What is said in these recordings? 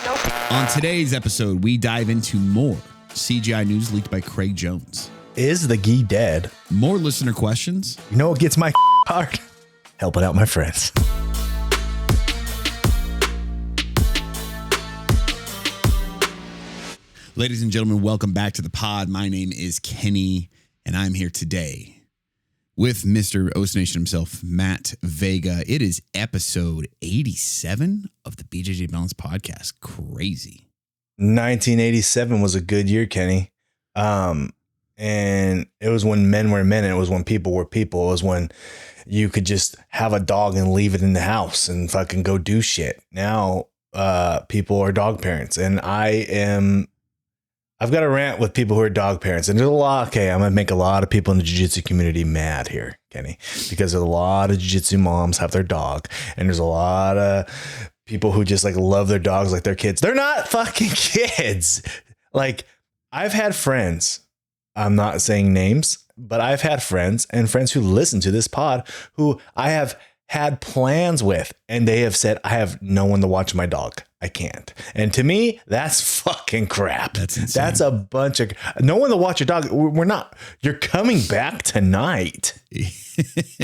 On today's episode, we dive into more CJI news leaked by Craig Jones. Is the gi dead? More listener questions. You know what gets my heart? Helping out my friends. Ladies and gentlemen, welcome back to the pod. My name is Kenny, and I'm here today with Mr. Oast Nation himself, Matt Vega. It is episode 87 of the BJJ Balance podcast. Crazy. 1987 was a good year, Kenny. And it was when men were men, and it was when people were people. It was when you could just have a dog and leave it in the house and fucking go do shit. Now, people are dog parents, and I've got a rant with people who are dog parents, and there's a lot. Okay, I'm going to make a lot of people in the jiu-jitsu community mad here, Kenny, because a lot of jiu-jitsu moms have their dog, and there's a lot of people who just like love their dogs like their kids. They're not fucking kids. Like, I've had friends, I'm not saying names, but I've had friends and friends who listen to this pod who I have had plans with, and they have said, I have no one to watch my dog. I can't. And to me, that's fucking crap. That's insane. That's a bunch of no one to watch your dog. We're not. You're coming back tonight.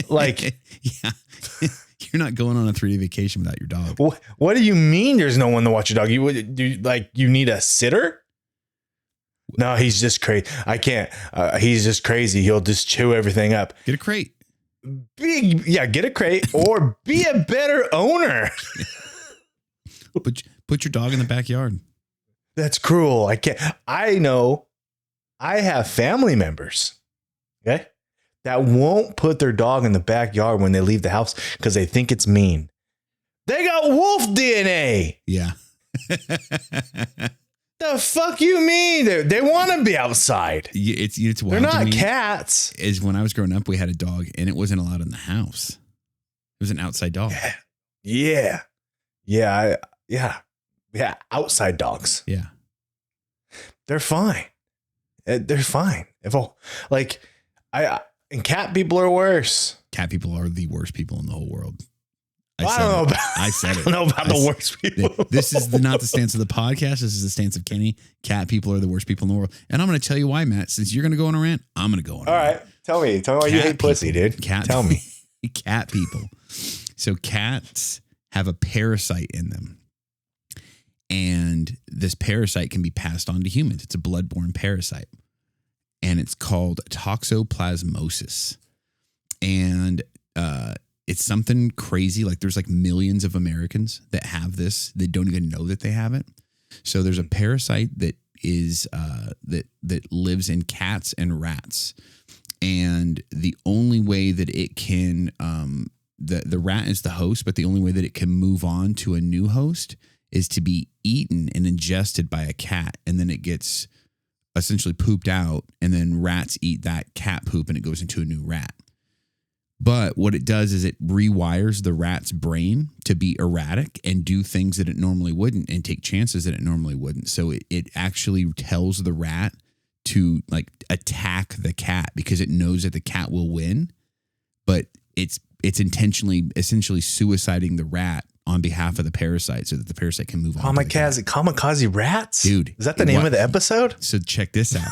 Like, yeah, you're not going on a 3-day vacation without your dog. What do you mean? There's no one to watch your dog? You need a sitter? No, he's just crazy. I can't. He's just crazy. He'll just chew everything up. Get a crate. Get a crate or be a better owner. Put your dog in the backyard. That's cruel. I can't. I know I have family members, okay, that won't put their dog in the backyard when they leave the house because they think it's mean. They got wolf DNA. Yeah. The fuck you mean? They want to be outside. It's wild. They're not to me cats. Is when I was growing up, we had a dog, and it wasn't allowed in the house. It was an outside dog. Yeah. Outside dogs. Yeah. They're fine. They're fine. And cat people are worse. Cat people are the worst people in the whole world. I don't know about the worst people. This is not the stance of the podcast. This is the stance of Kenny. Cat people are the worst people in the world. And I'm going to tell you why, Matt. Since you're going to go on a rant, I'm going to go on a rant. All right. Tell me why you hate pussy, dude. Tell me. Cat people. So cats have a parasite in them. And this parasite can be passed on to humans. It's a bloodborne parasite. And it's called toxoplasmosis. And it's something crazy. Like there's like millions of Americans that have this. They don't even know that they have it. So there's a parasite that is that lives in cats and rats. And the only way that it can the rat is the host, but the only way that it can move on to a new host is to be eaten and ingested by a cat. And then it gets essentially pooped out, and then rats eat that cat poop and it goes into a new rat. But what it does is it rewires the rat's brain to be erratic and do things that it normally wouldn't and take chances that it normally wouldn't. So it actually tells the rat to like attack the cat because it knows that the cat will win, but it's intentionally essentially suiciding the rat on behalf of the parasite so that the parasite can move on. Kamikaze rats? Dude. Is that the name of the episode? So check this out.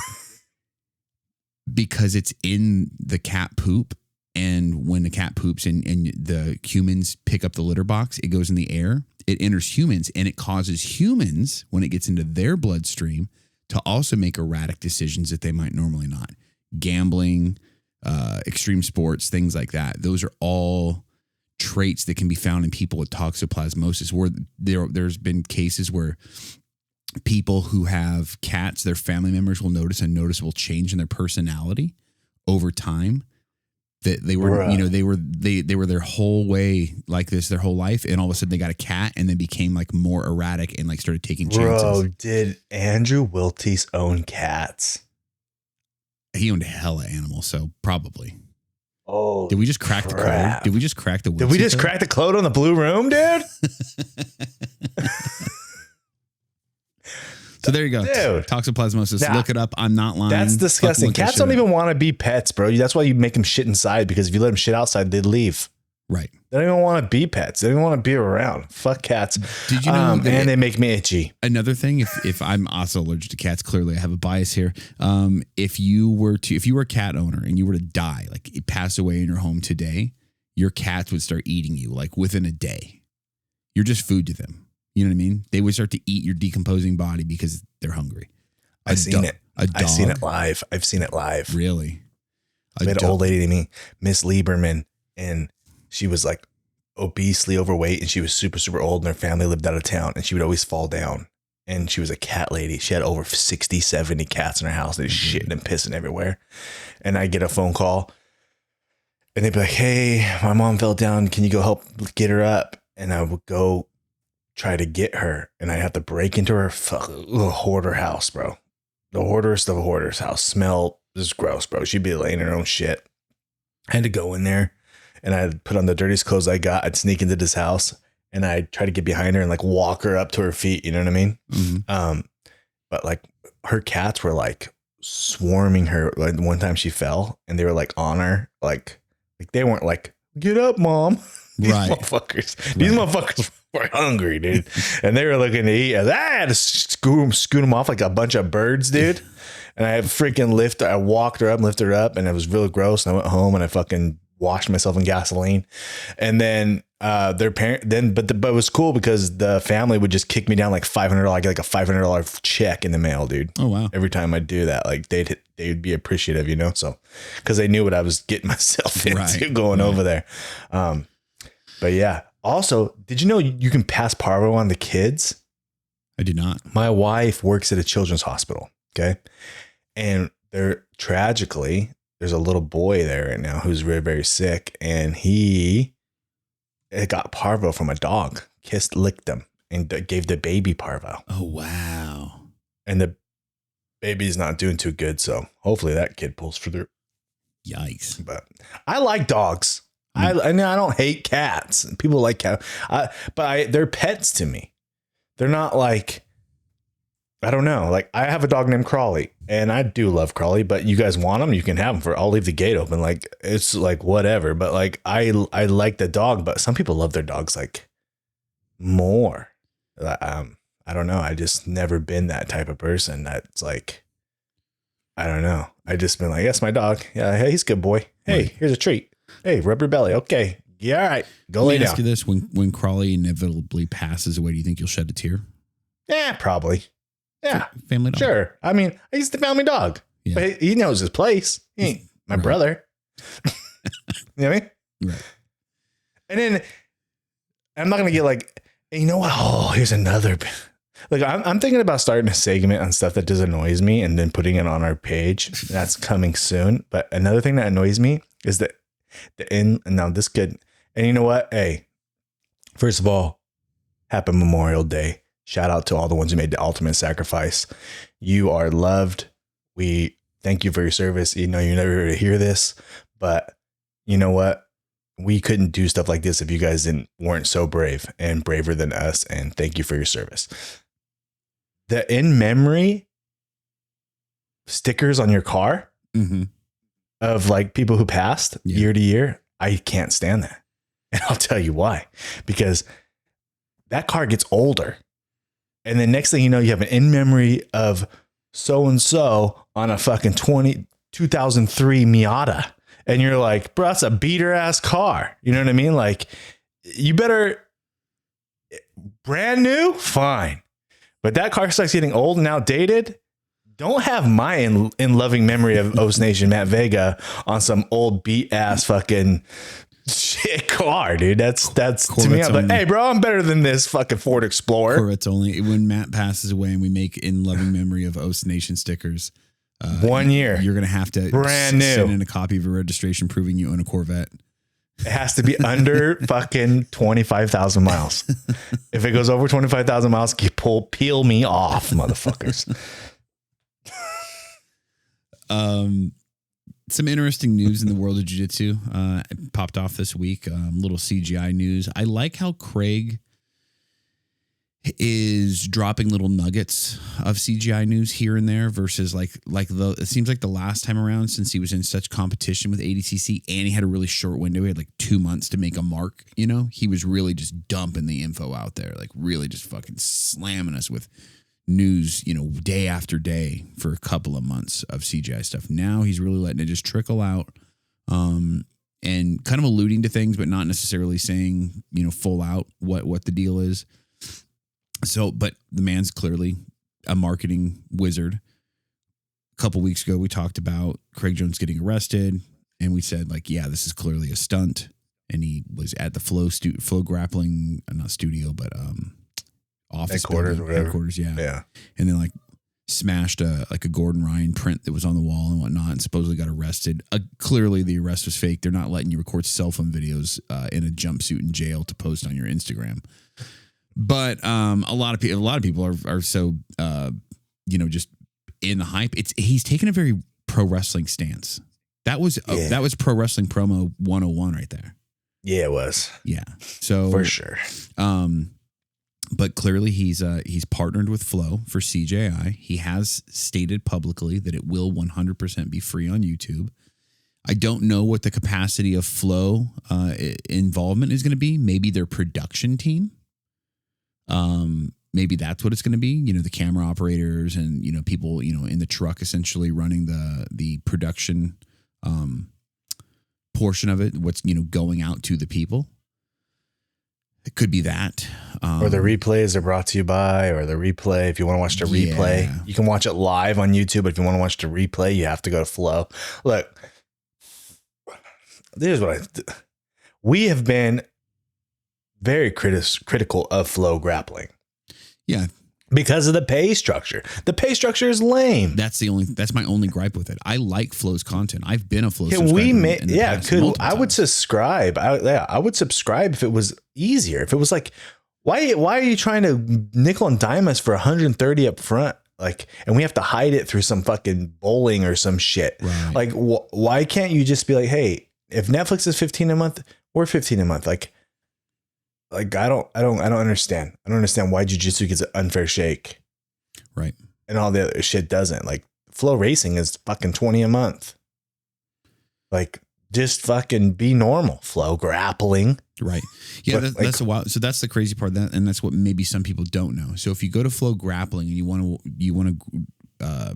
Because it's in the cat poop, and when the cat poops and the humans pick up the litter box, it goes in the air, it enters humans, and it causes humans, when it gets into their bloodstream, to also make erratic decisions that they might normally not. Gambling, extreme sports, things like that. Those are all traits that can be found in people with toxoplasmosis, where there's been cases where people who have cats, their family members will notice a noticeable change in their personality over time. That they were, they were their whole way like this their whole life, and all of a sudden they got a cat and then became like more erratic and like started taking chances. Bro, did Andrew Wilties own cats? He owned a hella animal, so probably. Oh, did we just crack the code? Did we just crack the? Did we just crack the code on the blue room, dude? So there you go. Dude. Toxoplasmosis. Nah, look it up. I'm not lying. That's disgusting. Cats don't even want to be pets, bro. That's why you make them shit inside, because if you let them shit outside, they'd leave. Right. They don't even want to be pets. They don't want to be around. Fuck cats. Did you know? And they make me itchy. Another thing, if I'm also allergic to cats, clearly I have a bias here. If you were a cat owner and you were to die, like it passed away in your home today, your cats would start eating you like within a day. You're just food to them. You know what I mean? They would start to eat your decomposing body because they're hungry. I've seen it. I've seen it live. Really? I had an old lady named Miss Lieberman, and she was like obesely overweight, and she was super, super old, and her family lived out of town, and she would always fall down. And she was a cat lady. She had over 60, 70 cats in her house. They're shitting and pissing everywhere. And I get a phone call, and they'd be like, hey, my mom fell down. Can you go help get her up? And I would go try to get her, and I'd have to break into her hoarder house, bro. The hoarderest of a hoarder's house. Smell is gross, bro. She'd be laying in her own shit. I had to go in there, and I'd put on the dirtiest clothes I got. I'd sneak into this house, and I'd try to get behind her and like walk her up to her feet. You know what I mean? Mm-hmm. But like her cats were like swarming her. Like one time she fell, and they were like on her. Like they weren't like, get up, mom. These motherfuckers were hungry, dude. And they were looking to eat. I had to scoot them off like a bunch of birds, dude. And I freaking I walked her up and lifted her up, and it was really gross. And I went home and I fucking washed myself in gasoline. And then their parent but it was cool because the family would just kick me down like $500. I get like a $500 check in the mail, dude. Oh wow. Every time I do that, like they'd be appreciative, you know? So because they knew what I was getting myself into going over there. But yeah. Also, did you know you can pass parvo on the kids? I did not. My wife works at a children's hospital. Okay. And tragically, there's a little boy there right now who's very, very sick. And he got parvo from a dog, licked him, and gave the baby parvo. Oh, wow. And the baby's not doing too good. So hopefully that kid pulls through. Yikes. But I like dogs. I don't hate cats. People like cats, but they're pets to me. They're not like, I don't know. Like I have a dog named Crawley, and I do love Crawley. But you guys want him, you can have him. I'll leave the gate open. Like it's like whatever. But like I like the dog. But some people love their dogs like more. I don't know. I just never been that type of person. That's like, I don't know. I just been like, yes, my dog. Yeah, hey, he's a good boy. Hey, here's a treat. Hey, rub your belly. Okay. Yeah, all right. Go lay down. Ask you this: when Crawley inevitably passes away, do you think you'll shed a tear? Yeah, probably. Yeah. Family dog. Sure. I mean, he's the family dog. Yeah. But he knows his place. He ain't my brother. You know what I mean? Right. And then I'm not going to get like, you know what? Oh, here's another. Like I'm thinking about starting a segment on stuff that just annoys me and then putting it on our page. That's coming soon. But another thing that annoys me is that this could, and you know what? Hey, first of all, happy Memorial Day. Shout out to all the ones who made the ultimate sacrifice. You are loved. We thank you for your service. You know, you're never going to hear this, but you know what? We couldn't do stuff like this if you guys weren't so brave and braver than us. And thank you for your service. The in memory stickers on your car of like people who passed year to year. I can't stand that. And I'll tell you why, because that car gets older. And the next thing you know, you have an in memory of so-and-so on a fucking 2003 Miata. And you're like, bro, that's a beater ass car. You know what I mean? Like you better brand new, fine. But that car starts getting old and outdated. Don't have my in loving memory of O's Nation Matt Vega on some old beat ass fucking shit car, dude. That's to me. I'm like, hey, bro, I'm better than this fucking Ford Explorer. Corvettes only. When Matt passes away and we make in loving memory of O's Nation stickers, 1 year, you're gonna have to brand new send in a copy of a registration proving you own a Corvette. It has to be under fucking 25,000 miles. If it goes over 25,000 miles, peel me off, motherfuckers. Some interesting news in the world of jiu-jitsu popped off this week. Little CGI news. I like how Craig is dropping little nuggets of CGI news here and there versus it seems like the last time around, since he was in such competition with ADCC and he had a really short window, he had like 2 months to make a mark, he was really just dumping the info out there, like really just fucking slamming us with news, day after day for a couple of months of CGI stuff. Now he's really letting it just trickle out, and kind of alluding to things, but not necessarily saying, full out what the deal is. So, but the man's clearly a marketing wizard. A couple weeks ago, we talked about Craig Jones getting arrested, and we said, yeah, this is clearly a stunt. And he was at the Flo Grappling, not studio, but office headquarters, or whatever. Headquarters, yeah. Yeah. And then smashed a Gordon Ryan print that was on the wall and whatnot, and supposedly got arrested. People the arrest was fake. They're not letting you record cell phone videos in a jumpsuit in jail to post on your Instagram. But a lot of people are so just in the hype. He's taken a very pro wrestling stance. That was pro wrestling promo 101 right there. Yeah, it was. Yeah. So for sure. But clearly he's partnered with Flo for CJI. He has stated publicly that it will 100% be free on YouTube. I don't know what the capacity of Flo involvement is going to be. Maybe their production team. Maybe that's what it's going to be. The camera operators and, people, in the truck essentially running the production portion of it. What's, going out to the people. It could be that. Or the replays are brought to you by, or the replay. If you want to watch the replay, you can watch it live on YouTube. But if you want to watch the replay, you have to go to Flo. Look, here's what we have been very critical of Flo Grappling. Yeah. Because of the pay structure. The pay structure is lame. That's my only gripe with it. I like Flo's content. I've been a Flo subscriber. I would subscribe. I would subscribe if it was easier. If it was why are you trying to nickel and dime us for 130 up front? And we have to hide it through some fucking bowling or some shit. Right. Why can't you just be like, hey, if Netflix is $15 a month, we're $15 a month. I don't understand. I don't understand why jiu-jitsu gets an unfair shake. Right. And all the other shit doesn't. Flow Racing is fucking $20 a month. Just fucking be normal. Flow Grappling. Right. Yeah, that's a while. So that's the crazy part. And that's what maybe some people don't know. So if you go to Flow Grappling and you want to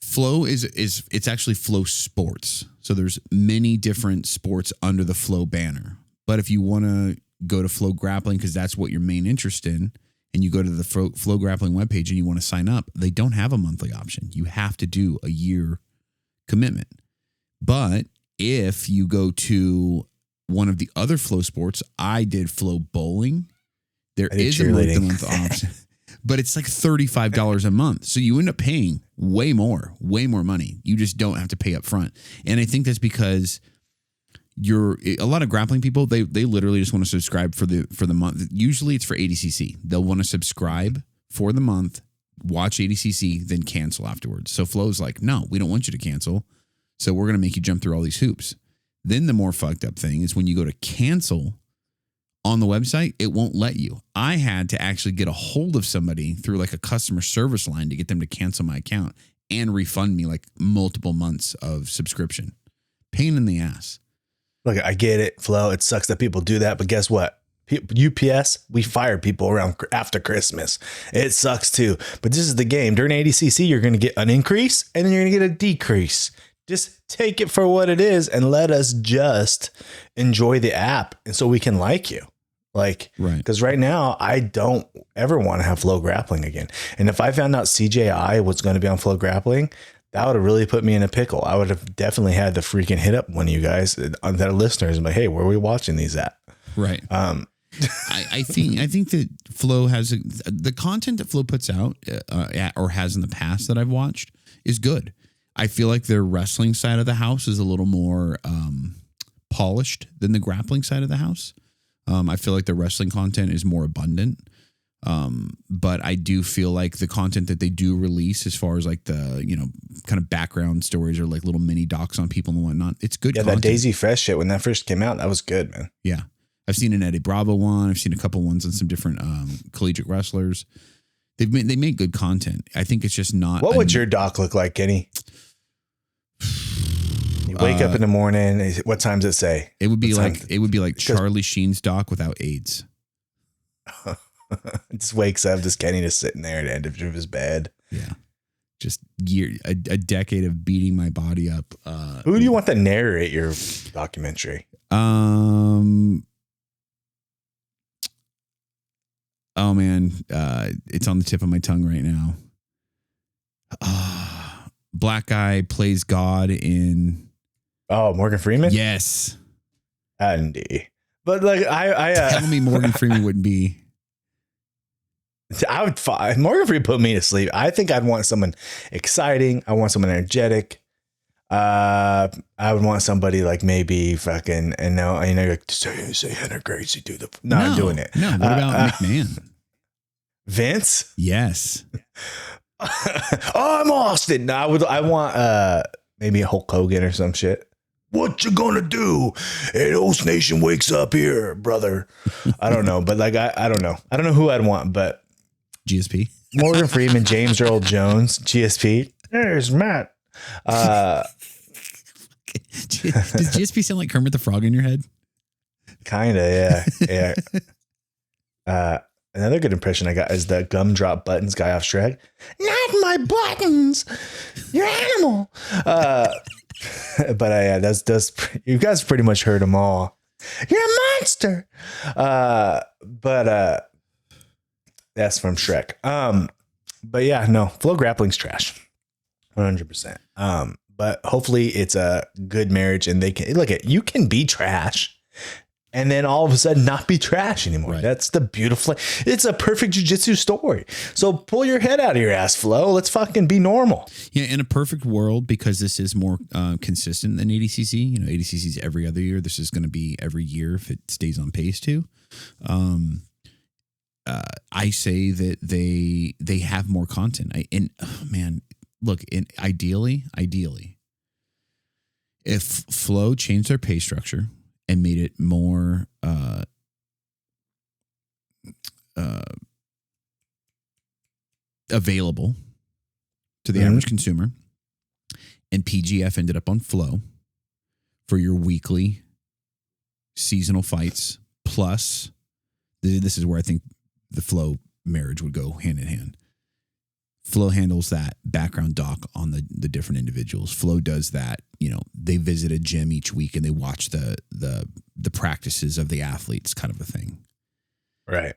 Flow it's actually Flow Sports. So there's many different sports under the Flow banner. But if you want to go to Flo Grappling, because that's what your main interest in, and you go to the Flo Grappling webpage and you want to sign up, they don't have a monthly option. You have to do a year commitment. But if you go to one of the other Flow sports, I did Flow Bowling, there is a month-to-month option. But it's $35 a month. So you end up paying way more money. You just don't have to pay up front. And I think that's because a lot of grappling people, they literally just want to subscribe for the month. Usually it's for ADCC. They'll want to subscribe for the month, watch ADCC, then cancel afterwards. So Flo's no, we don't want you to cancel. So we're going to make you jump through all these hoops. Then the more fucked up thing is when you go to cancel on the website, it won't let you. I had to actually get a hold of somebody through a customer service line to get them to cancel my account and refund me multiple months of subscription. Pain in the ass. Look, I get it, Flo. It sucks that people do that, but guess what? UPS, we fire people around after Christmas. It sucks too. But this is the game. During ADCC, you're going to get an increase and then you're going to get a decrease. Just take it for what it is and let us just enjoy the app, and so we can like you. Right. Because right now, I don't ever want to have Flo Grappling again. And if I found out CJI was going to be on Flo Grappling, that would have really put me in a pickle. I would have definitely had to freaking hit up one of you guys that are listeners and be like, hey, where are we watching these at? Right. I think that Flo has the content that Flo puts out or has in the past that I've watched is good. I feel like their wrestling side of the house is a little more polished than the grappling side of the house. I feel like the wrestling content is more abundant. But I do feel like the content that they do release as far as the, kind of background stories or little mini docs on people and whatnot, it's good. Yeah, content. That Daisy Fresh shit, when that first came out, that was good, man. Yeah. I've seen an Eddie Bravo one. I've seen a couple ones on some different collegiate wrestlers. They make good content. I think it's just not. What would your doc look like, Kenny? You wake up in the morning. What time does it say? It would be like Charlie Sheen's doc without AIDS. Just wakes up, just Kenny just sitting there at the end of his bed. Yeah. Just a decade of beating my body up. Who do you want to narrate your documentary? Oh man, it's on the tip of my tongue right now. Black guy plays God in. Oh, Morgan Freeman? Yes. Andy. But like I tell me Morgan Freeman wouldn't be. I would find Morgan Freeman put me to sleep. I think I'd want someone exciting. I want someone energetic. I would want somebody like maybe fucking, and now I know like say Henry Gracie do the I'm doing it. No, what about McMahon? Vince? Yes. I'm Austin. No, I want maybe a Hulk Hogan or some shit. What you gonna do? Hey, Host Nation wakes up here, brother. I don't know, but like I don't know. I don't know who I'd want, but GSP. Morgan Freeman, James Earl Jones, GSP. There's Matt. Does GSP sound like Kermit the Frog in your head? Kinda, yeah. Another good impression I got is the gumdrop buttons guy off Shrek. Not my buttons, you're animal. But that's you guys pretty much heard them all. You're a monster. But that's from Shrek. But yeah, no, Flo Grappling's trash. 100%. But hopefully it's a good marriage and they can look at you can be trash and then all of a sudden not be trash anymore. Right. That's the beautiful. It's a perfect jiu-jitsu story. So pull your head out of your ass, Flo. Let's fucking be normal. Yeah, in a perfect world, because this is more consistent than ADCC. You know, ADCC is every other year. This is going to be every year if it stays on pace too. I say that they have more content. Look, ideally, if Flo changed their pay structure and made it more available to the average consumer, and PGF ended up on Flo for your weekly seasonal fights, plus this is where I think the Flo marriage would go hand in hand. Flo handles that background doc on the different individuals. Flo does that. You know, they visit a gym each week and they watch the practices of the athletes, kind of a thing. Right.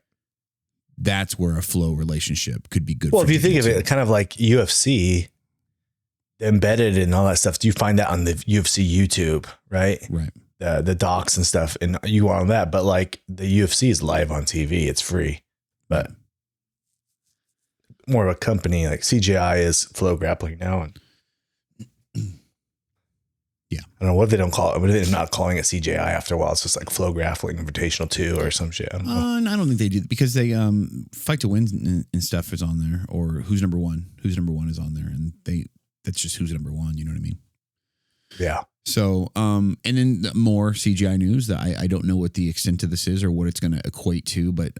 That's where a Flo relationship could be good. Well, if you think of it, kind of like UFC, embedded and all that stuff. Do you find that on the UFC YouTube, right? Right. The docs and stuff, and you are on that. But like the UFC is live on TV; it's free. But more of a company like CJI is Flo Grappling now, and yeah, I don't know what they don't call it. What are they not calling it CJI after a while? It's just like Flo Grappling Invitational 2 or some shit. I don't know. I don't think they do, because they Fight to Win and stuff is on there, or Who's Number One is on there, and that's just who's number one. You know what I mean? Yeah. So, and then more CGI news that I don't know what the extent of this is or what it's going to equate to, but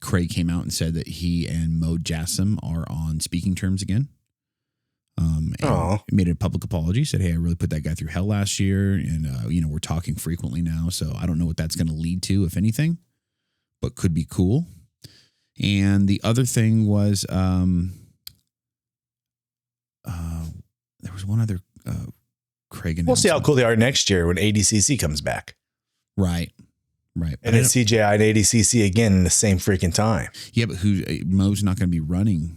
Craig came out and said that he and Mo Jassim are on speaking terms again. And made a public apology, said, hey, I really put that guy through hell last year. And, we're talking frequently now. So I don't know what that's going to lead to, if anything, but could be cool. And the other thing was, there was one other, Craig. We'll see how cool they are next year when ADCC comes back. Right. And it's CJI and ADCC again in the same freaking time. Yeah, but Mo's not going to be running.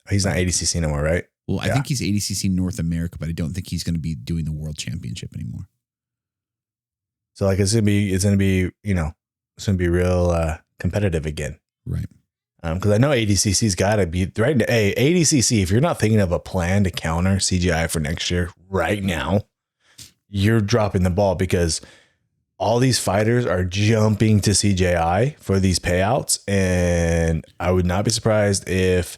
He's not ADCC anymore, right? Well, I think he's ADCC North America, but I don't think he's going to be doing the World Championship anymore. So like it's gonna be real competitive again, right? Because I know ADCC's got to be right. Hey, ADCC, if you're not thinking of a plan to counter CGI for next year right now, you're dropping the ball, because all these fighters are jumping to CJI for these payouts. And I would not be surprised if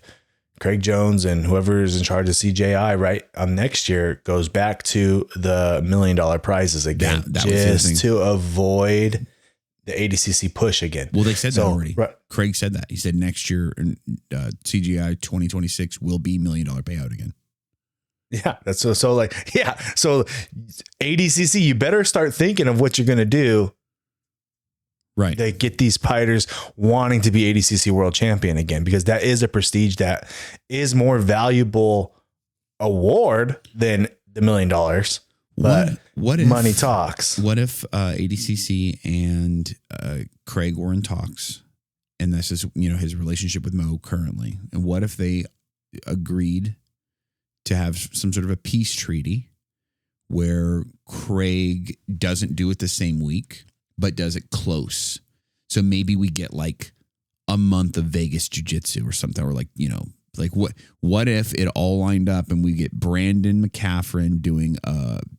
Craig Jones and whoever is in charge of CJI, right, next year goes back to the $1 million prizes again, That was his thing. just to avoid the ADCC push again. Well, they said that already. Right. Craig said that. He said next year, CGI 2026 will be $1 million payout again. Yeah, that's so like, yeah. So ADCC, you better start thinking of what you're going to do. Right. They get these fighters wanting to be ADCC world champion again, because that is a prestige that is more valuable award than the $1 million. But what if, money talks. What if ADCC and Craig were in talks, and this is, his relationship with Mo currently, and what if they agreed to have some sort of a peace treaty where Craig doesn't do it the same week, but does it close? So maybe we get like a month of Vegas jiu-jitsu or something, or what if it all lined up and we get Brandon McCaffrin doing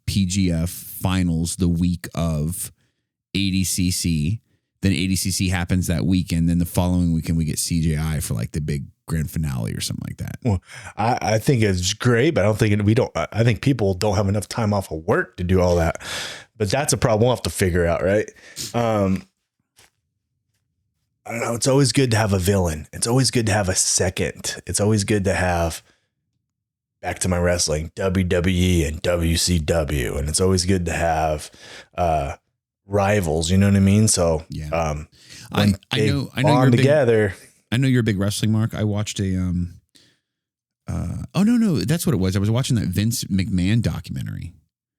PGF finals the week of ADCC, then ADCC happens that weekend, then the following weekend we get CJI for like the big grand finale or something like that. Well, I think it's great, but I don't think I think people don't have enough time off of work to do all that. But that's a problem we'll have to figure out, right? I don't know. It's always good to have a villain. It's always good to have a second. It's always good to have, back to my wrestling, WWE and WCW. And it's always good to have rivals, you know what I mean? So yeah. I know you're together. I know you're a big wrestling mark. I watched a no, that's what it was. I was watching that Vince McMahon documentary.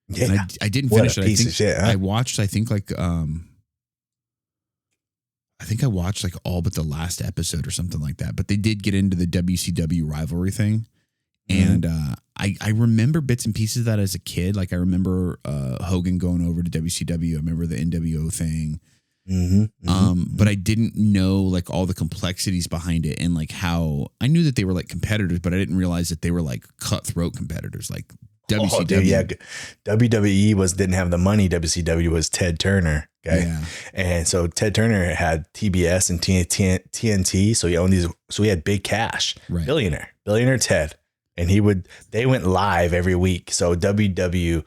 Yeah. And I didn't finish it. Piece of shit, huh? I watched, I think I watched like all but the last episode or something like that. But they did get into the WCW rivalry thing. And I remember bits and pieces of that as a kid. Like I remember Hogan going over to WCW. I remember the NWO thing. But I didn't know like all the complexities behind it, and like how I knew that they were like competitors, but I didn't realize that they were like cutthroat competitors. Like WCW. Oh, dude, yeah. WWE didn't have the money. WCW was Ted Turner. Okay. Yeah. And so Ted Turner had TBS and TNT. So he owned these. So he had big cash, right. Billionaire Ted. And they went live every week. So WWEF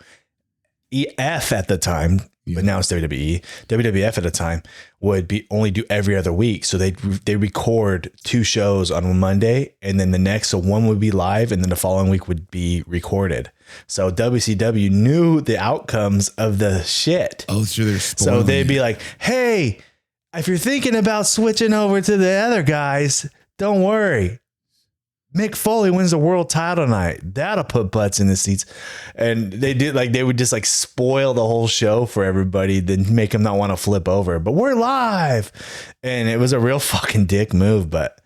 at the time, but now it's WWE. WWF at the time would only do every other week. So they record 2 shows on one Monday, and then the next. So one would be live, and then the following week would be recorded. So WCW knew the outcomes of the shit. Oh, so they're spoiling So they'd be like, "Hey, if you're thinking about switching over to the other guys, don't worry. Mick Foley wins the world title tonight. That'll put butts in the seats." And they would just like spoil the whole show for everybody, then make them not want to flip over. But we're live. And it was a real fucking dick move. But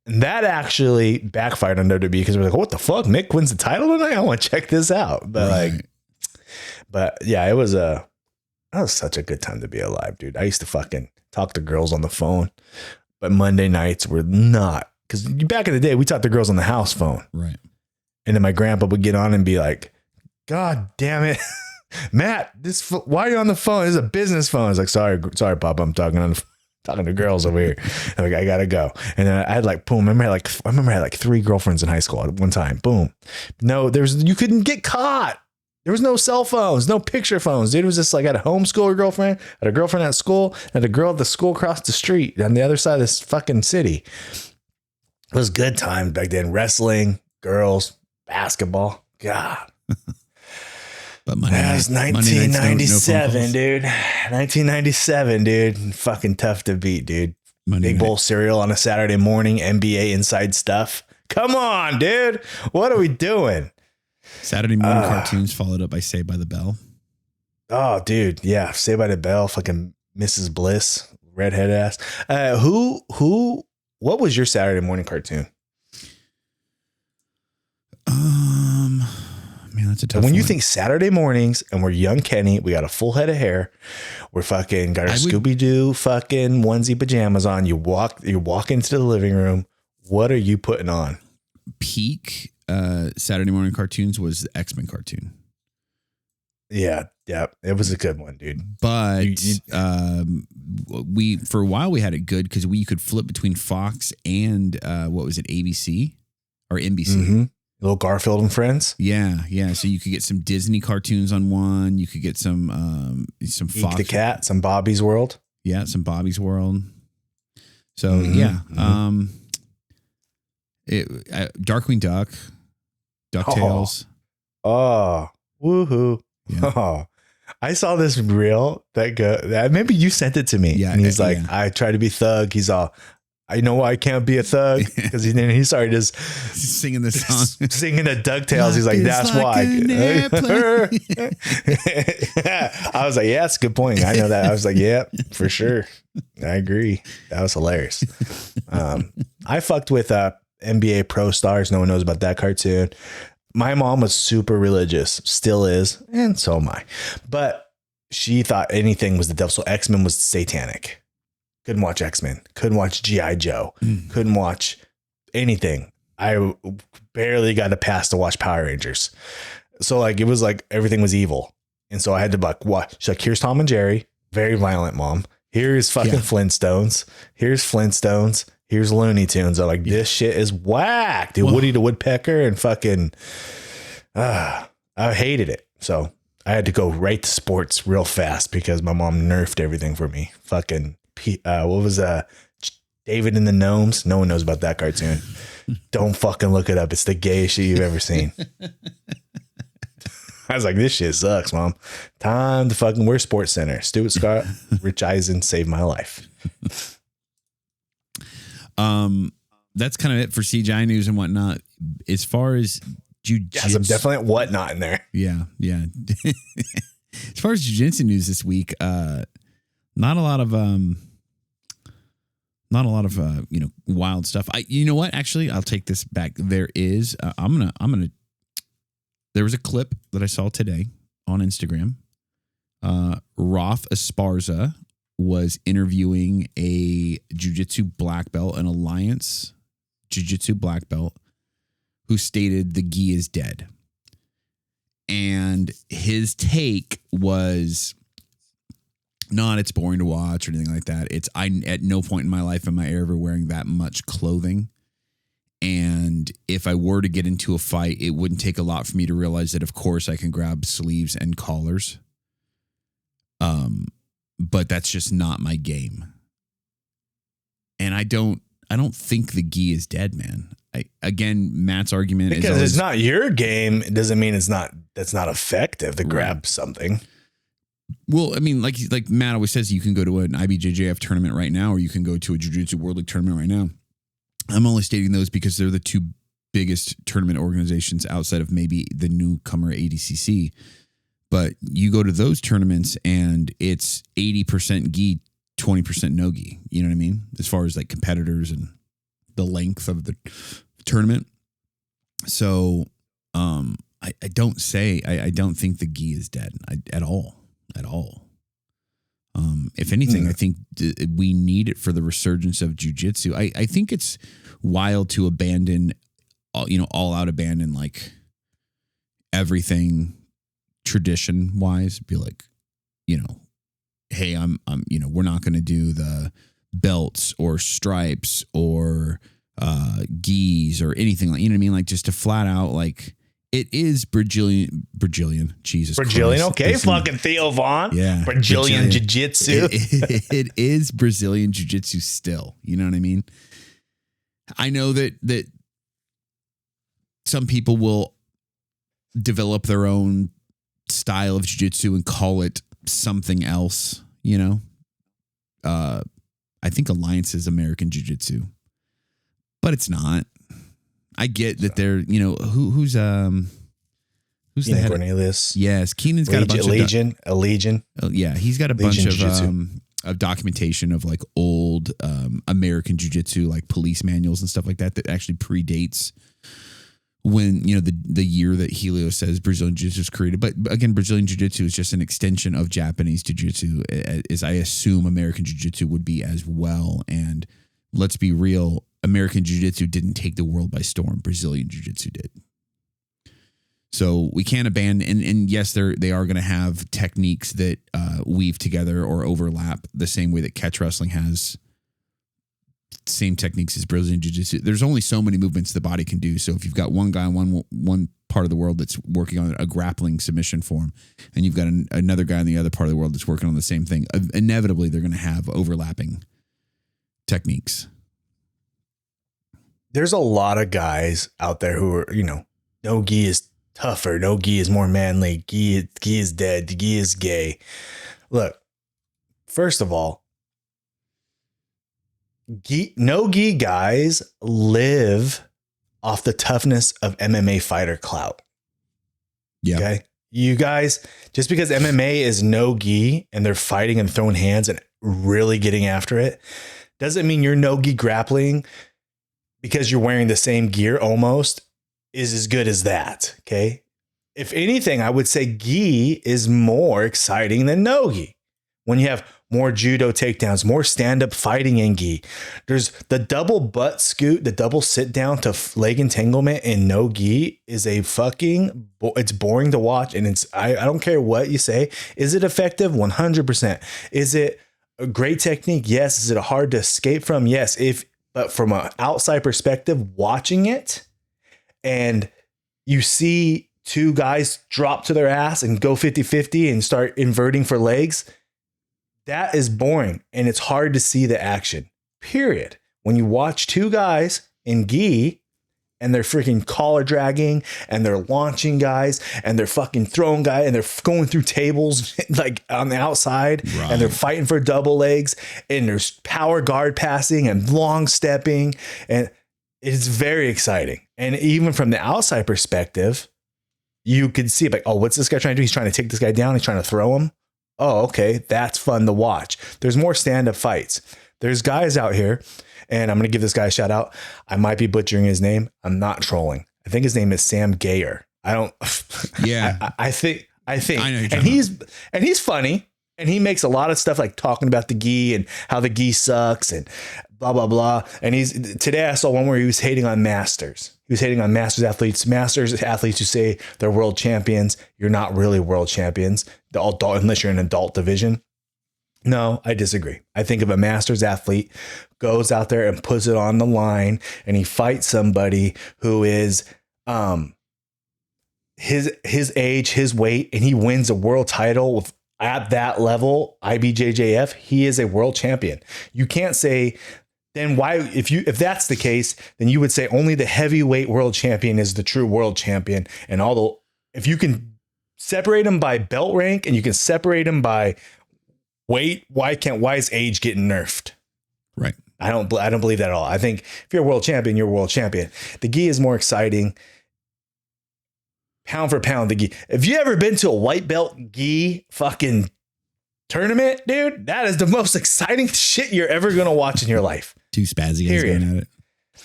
that actually backfired on WWE, because we're like, what the fuck? Mick wins the title tonight? I want to check this out. But yeah, it was that was such a good time to be alive, dude. I used to fucking talk to girls on the phone, but Monday nights were not. Because back in the day, we talked to girls on the house phone. Right. And then my grandpa would get on and be like, "God damn it, Matt, why are you on the phone? This is a business phone." I was like, sorry, Papa, I'm talking to girls over here. I'm like, I gotta go. And then I had like, boom. I remember I had like 3 girlfriends in high school at one time. Boom. No, you couldn't get caught. There was no cell phones, no picture phones. Dude, it was just like I had a homeschool girlfriend, I had a girlfriend at school, and a girl at the school across the street on the other side of this fucking city. It was good time back then. Wrestling, girls, basketball. God. But that was 1997, dude. 1997, dude. Fucking tough to beat, dude. Big bowl cereal on a Saturday morning. NBA inside stuff. Come on, dude. What are we doing? Saturday morning cartoons followed up by Saved by the Bell. Oh, dude. Yeah. Saved by the Bell. Fucking Mrs. Bliss. Redhead ass. What was your Saturday morning cartoon? Man, that's a tough one. When you one. think Saturday mornings and we're young Kenny, we got a full head of hair. We're fucking got our Scooby-Doo fucking onesie pajamas on. You walk into the living room. What are you putting on? Peak Saturday morning cartoons was the X-Men cartoon. Yeah. It was a good one, dude. But we for a while we had it good because we could flip between Fox and what was it, ABC or NBC. Mm-hmm. Little Garfield and Friends. Yeah, yeah. So you could get some Disney cartoons on one. You could get some Eek Fox. the Cat, some Bobby's World. Yeah, some Bobby's World. So yeah, Darkwing Duck, DuckTales. Oh, woohoo! Yeah. Oh, I saw this reel that maybe you sent it to me. Yeah, and he's like, I try to be thug. He's all, I know why I can't be a thug because he started just singing this song, singing the DuckTales. He's like, that's why. I was like, yeah, that's a good point. I know that. I was like, yeah, for sure. I agree. That was hilarious. I fucked with NBA Pro Stars. No one knows about that cartoon. My mom was super religious, still is, and so am I. But she thought anything was the devil. So X-Men was satanic. Couldn't watch X-Men. Couldn't watch G.I. Joe. Couldn't watch anything. I barely got a pass to watch Power Rangers. So like it was like everything was evil. And so I had to like watch. She's like, here's Tom and Jerry. Very violent, mom. Here's fucking Flintstones. Here's Flintstones. Here's Looney Tunes. I'm like, this shit is whack. Dude, Woody the Woodpecker and fucking I hated it. So I had to go right to sports real fast because my mom nerfed everything for me. Fucking what was David and the Gnomes? No one knows about that cartoon. Don't fucking look it up. It's the gayest shit you've ever seen. I was like, this shit sucks, mom. Time to fucking wear Sports Center. Stuart Scott, Rich Eisen saved my life. That's kind of it for CJI news and whatnot. As far as jiu-jitsu, some definite whatnot in there. Yeah. As far as jiu-jitsu news this week, not a lot of wild stuff. You know what? Actually, I'll take this back. There is. There was a clip that I saw today on Instagram. Roth Esparza was interviewing a jiu-jitsu black belt, an Alliance jiu-jitsu black belt, who stated the gi is dead. And his take was not it's boring to watch or anything like that. It's at no point in my life am I ever wearing that much clothing. And if I were to get into a fight, it wouldn't take a lot for me to realize that, of course, I can grab sleeves and collars. But that's just not my game. And I don't think the gi is dead, man. Again, Matt's argument is because it's not your game. It doesn't mean that's not effective to grab something. Well, I mean, like Matt always says, you can go to an IBJJF tournament right now, or you can go to a Jiu Jitsu World League tournament right now. I'm only stating those because they're the two biggest tournament organizations outside of maybe the newcomer ADCC. But you go to those tournaments and it's 80% gi, 20% no gi. You know what I mean? As far as like competitors and the length of the tournament. So I don't think the gi is dead at all. If anything, I think we need it for the resurgence of jiu-jitsu. I think it's wild to abandon, all out abandon like everything tradition wise. Be like, hey, I'm we're not going to do the belts or stripes or gis or anything like, you know what I mean? Like just to flat out like. It is Brazilian, Jesus Brazilian, Christ. okay, fucking Theo Vaughn. Yeah. Brazilian Jiu-Jitsu. It is Brazilian Jiu-Jitsu still. You know what I mean? I know that some people will develop their own style of Jiu-Jitsu and call it something else, I think Alliance is American Jiu-Jitsu, but it's not. I get that they're, who's the head? Cornelius. Yes, Keenan's got a bunch of Legion. Yeah, he's got a bunch of documentation of like old American jiu-jitsu, like police manuals and stuff like that actually predates when the year that Helio says Brazilian jiu-jitsu was created. But again, Brazilian jiu-jitsu is just an extension of Japanese jiu-jitsu, as I assume American jiu-jitsu would be as well. And let's be real. American Jiu-Jitsu didn't take the world by storm. Brazilian Jiu-Jitsu did. So we can't abandon, and yes, they are going to have techniques that weave together or overlap the same way that catch wrestling has same techniques as Brazilian Jiu-Jitsu. There's only so many movements the body can do. So if you've got one guy in one part of the world that's working on a grappling submission form, and you've got another guy in the other part of the world that's working on the same thing, inevitably they're going to have overlapping techniques. There's a lot of guys out there who are, no gi is tougher. No gi is more manly. Gi is dead. Gi is gay. Look, first of all, no gi guys live off the toughness of MMA fighter clout. Yeah. Okay. You guys, just because MMA is no gi and they're fighting and throwing hands and really getting after it, doesn't mean you're no gi grappling because you're wearing the same gear almost is as good as that. Okay. If anything, I would say gi is more exciting than no gi. When you have more judo takedowns, more stand-up fighting in gi. There's the double butt scoot, the double sit down to leg entanglement in no gi is a fucking, it's boring to watch. And I don't care what you say. Is it effective? 100%. Is it a great technique? Yes. Is it hard to escape from? Yes. But from an outside perspective, watching it and you see two guys drop to their ass and go 50-50 and start inverting for legs, that is boring and it's hard to see the action, period. When you watch two guys in gi and they're freaking collar dragging and they're launching guys and they're fucking throwing guys and they're going through tables like on the outside, right, and they're fighting for double legs and there's power guard passing and long stepping, and it's very exciting. And even from the outside perspective, you could see like, oh, what's this guy trying to do? He's trying to take this guy down. He's trying to throw him. Oh, okay. That's fun to watch. There's more stand-up fights. There's guys out here, and I'm going to give this guy a shout out. I might be butchering his name. I'm not trolling. I think his name is Sam Gayer. I don't. Yeah. I think. I know and he's funny, and he makes a lot of stuff like talking about the gi and how the gi sucks and blah, blah, blah. And today I saw one where he was hating on masters. He was hating on masters athletes who say they're world champions. You're not really world champions, unless you're in an adult division. No, I disagree. I think if a masters athlete goes out there and puts it on the line and he fights somebody who is his age, his weight, and he wins a world title at that level, IBJJF, he is a world champion. You can't say, then why, if that's the case, then you would say only the heavyweight world champion is the true world champion. And if you can separate them by belt rank and you can separate them by weight, why is age getting nerfed? Right. I don't believe that at all. I think if you're a world champion, you're a world champion. The gi is more exciting. Pound for pound, the gi. Have you ever been to a white belt gi fucking tournament, dude? That is the most exciting shit you're ever going to watch in your life. Two spazzy guys going at it.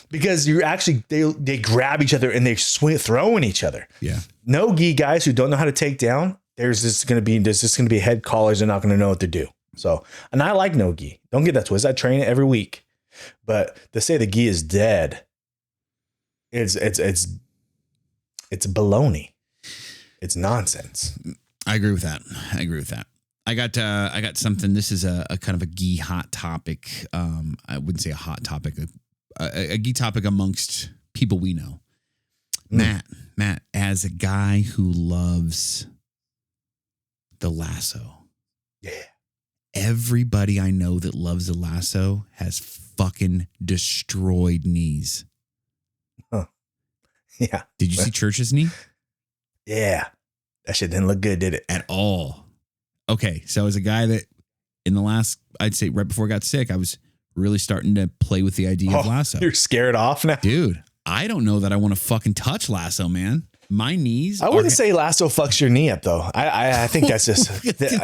Because you actually, they grab each other and they throwing each other. Yeah. No gi guys who don't know how to take down. There's just going to be head collars. They're not going to know what to do. So, and I like no gi. Don't get that twisted. I train it every week. But to say the gi is dead, it's baloney. It's nonsense. I agree with that. I got something. This is a kind of a gi hot topic. I wouldn't say a hot topic, a gi topic amongst people we know. Matt, as a guy who loves the lasso. Yeah. Everybody I know that loves the lasso has fucking destroyed knees. Huh. Yeah. Did you see Church's knee? Yeah. That shit didn't look good, did it? At all. Okay. So as a guy that in the last, I'd say right before I got sick, I was really starting to play with the idea of lasso. You're scared off now? Dude, I don't know that I want to fucking touch lasso, man. My knees. I wouldn't say lasso fucks your knee up though. I think that's just,